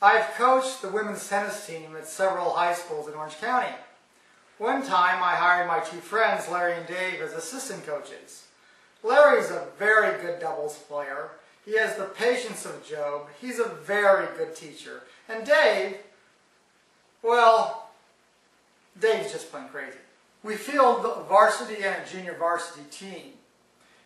I've coached the women's tennis team at several high schools in Orange County. One time I hired my two friends, Larry and Dave, as assistant coaches. Larry's a very good doubles player. He has the patience of Job. He's a very good teacher. And Dave, well, Dave's just plain crazy. We field a varsity and a junior varsity team.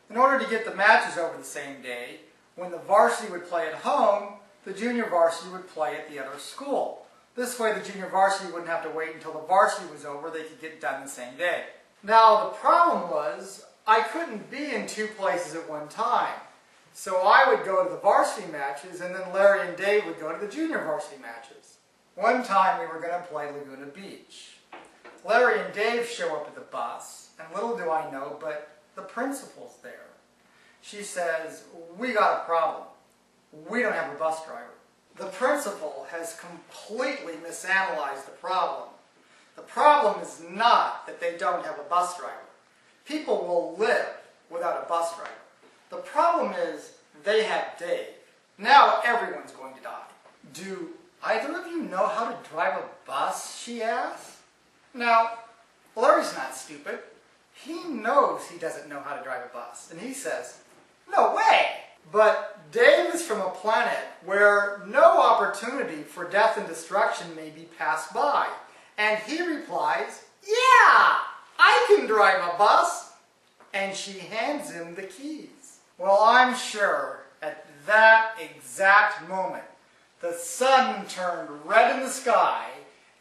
In order to get the matches over the same day, when the varsity would play at home, the junior varsity would play at the other school. This way the junior varsity wouldn't have to wait until the varsity was over. They could get done the same day. Now the problem was I couldn't be in two places at one time. So I would go to the varsity matches and then Larry and Dave would go to the junior varsity matches. One time we were going to play Laguna Beach. Larry and Dave show up at the bus, and little do I know, but the principal's there. She says, "We got a problem. We don't have a bus driver." The principal has completely misanalyzed the problem. The problem is not that they don't have a bus driver. People will live without a bus driver. The problem is they have Dave. Now everyone's going to die. "Do either of you know how to drive a bus?" she asked. Now, Larry's not stupid. He knows he doesn't know how to drive a bus. And he says, "No way!" But Dave is from a planet where no opportunity for death and destruction may be passed by. And he replies, "Yeah, I can drive a bus." And she hands him the keys. Well, I'm sure at that exact moment, the sun turned red in the sky,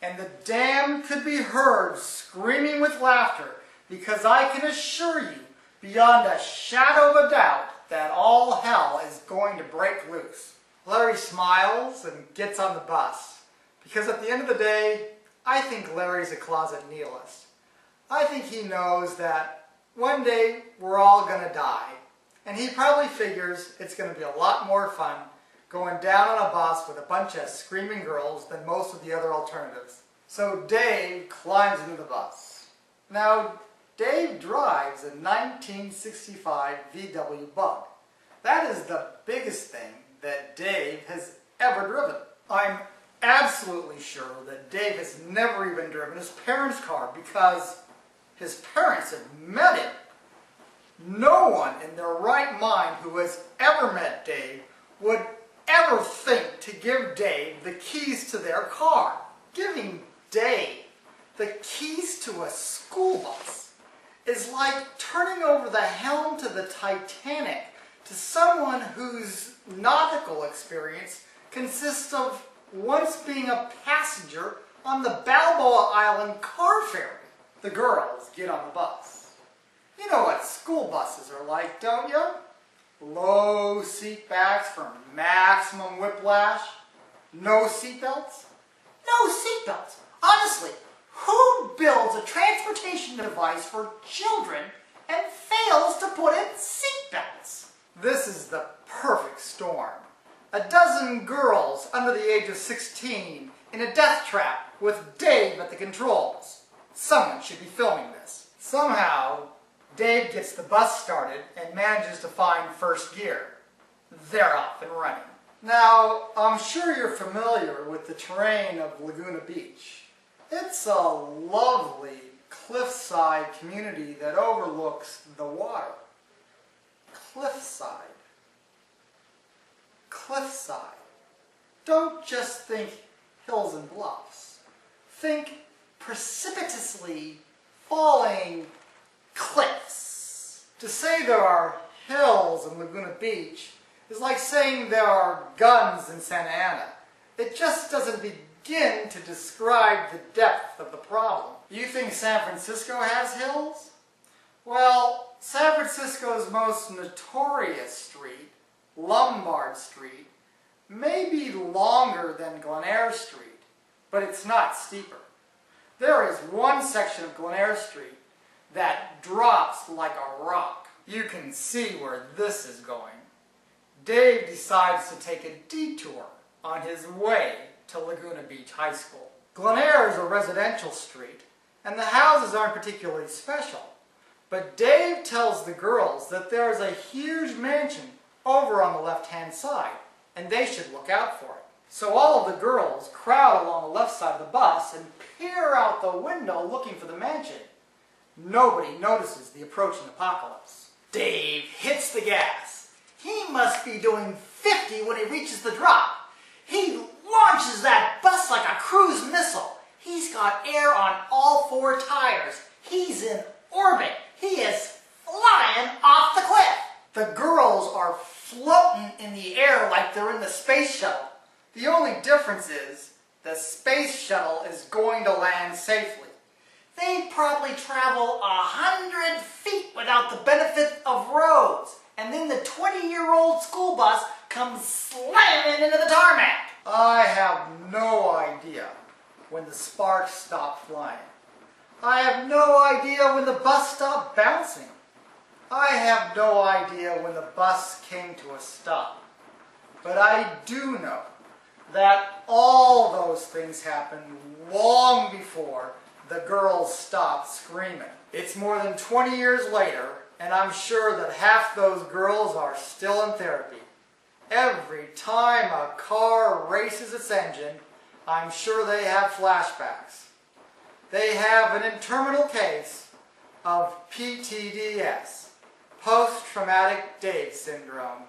and the dam could be heard screaming with laughter, because I can assure you, beyond a shadow of a doubt, that all hell is going to break loose. Larry smiles and gets on the bus, because at the end of the day, I think Larry's a closet nihilist. I think he knows that one day we're all going to die, and he probably figures it's going to be a lot more fun going down on a bus with a bunch of screaming girls than most of the other alternatives. So Dave climbs into the bus. Now, Dave drives a 1965 VW Bug. That is the biggest thing that Dave has ever driven. I'm absolutely sure that Dave has never even driven his parents' car because his parents have met him. No one in their right mind who has ever met Dave would ever think to give Dave the keys to their car. Giving Dave the keys to a school bus is like turning over the helm to the Titanic to someone whose nautical experience consists of once being a passenger on the Balboa Island car ferry. The girls get on the bus. You know what school buses are like, don't you? Low seat backs for maximum whiplash. No seatbelts? No seatbelts. Honestly, who builds a transportation device for children and fails to put in seatbelts? This is the perfect storm. A dozen girls under the age of 16 in a death trap with Dave at the controls. Someone should be filming this. Somehow, Dave gets the bus started and manages to find first gear. They're off and running. Now, I'm sure you're familiar with the terrain of Laguna Beach. It's a lovely cliffside community that overlooks the water. Cliffside. Cliffside. Don't just think hills and bluffs. Think precipitously falling cliffs. To say there are hills in Laguna Beach is like saying there are guns in Santa Ana. It just doesn't begin to describe the depth of the problem. You think San Francisco has hills? Well, San Francisco's most notorious street, Lombard Street, may be longer than Glen Street, but it's not steeper. There is one section of Glen Street that drops like a rock. You can see where this is going. Dave decides to take a detour on his way to Laguna Beach High School. Glen is a residential street, and the houses aren't particularly special. But Dave tells the girls that there is a huge mansion over on the left-hand side, and they should look out for it. So all of the girls crowd along the left side of the bus and peer out the window looking for the mansion. Nobody notices the approaching apocalypse. Dave hits the gas. He must be doing 50 when he reaches the drop. He launches that bus like a cruise missile. He's got air on all 4 tires. He's in orbit. He is flying off the cliff. The girls are floating in the air like they're in the space shuttle. The only difference is the space shuttle is going to land safely. They'd probably travel 100 feet without the benefit of roads. And then the 20-year-old school bus comes slamming into the tarmac. I have no idea when the sparks stopped flying. I have no idea when the bus stopped bouncing. I have no idea when the bus came to a stop. But I do know that all those things happened long before the girls stopped screaming. It's more than 20 years later, and I'm sure that half those girls are still in therapy. Every time a car races its engine, I'm sure they have flashbacks. They have an interminable case of PTDS, post-traumatic Dave syndrome.